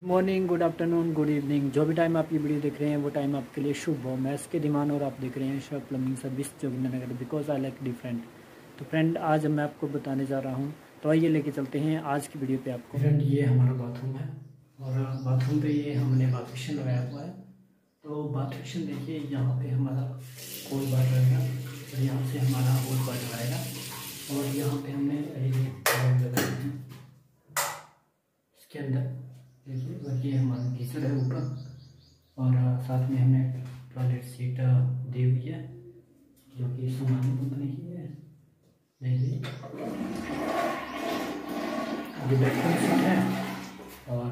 Morning, good afternoon, good evening, जो भी time आप ये वीडियो देख रहे हैं वो टाइम आपके लिए शुभ हो। मैं इसके दिमान और आप देख रहे हैं Shab plumbing service Joginder Nagar, because I like different. तो फ्रेंड, आज मैं आपको बताने जा रहा हूँ, तो आइए लेके चलते हैं आज की वीडियो पे आपको। फ्रेंड, ये हमारा बाथरूम है और बाथरूम पे ये हमने बाथ फिक्शन लगाया हुआ है। तो बाथ फिक्शन देखिए, यहाँ पे हमारा होल बार रहेगा और यहाँ से हमारा होल बार आएगा और यहाँ पे हमने लगाए हैं इसके अंदर देखिए। और ये हमारा गीजर है ऊपर और साथ में हमने टॉयलेट सीट दी हुई है जो कि सोनाली कंपनी की है। देखिए ये बेडरूम सीट है और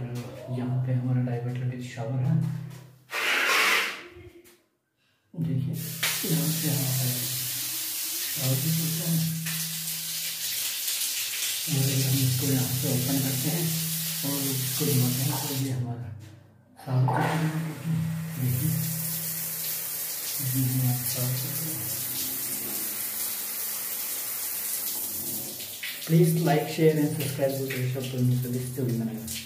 यहाँ पे हमारा डाइवर्टर विद शावर है। देखिए यहाँ से हमारा शावर भी होता है और हम इसको यहाँ से ओपन करते हैं और इसको घुमाते हैं तो ये हमारा साफ। Please like, share and subscribe to Shab plumbing service Joginder Nagar.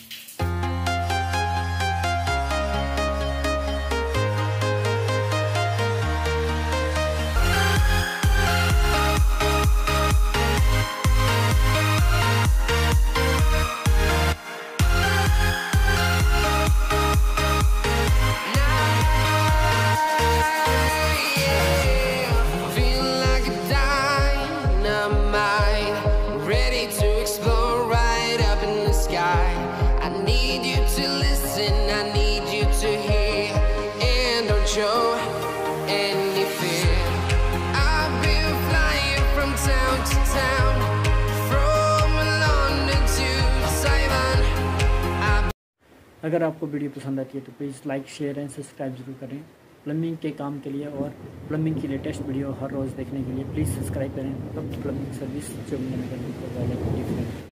अगर आपको वीडियो पसंद आती है तो please like, share and subscribe जरूर करें। प्लम्बिंग के काम के लिए और प्लम्बिंग की लेटेस्ट वीडियो हर रोज़ देखने के लिए प्लीज़ सब्सक्राइब करें। प्लम्बिंग सर्विस जोगिंदर नगर।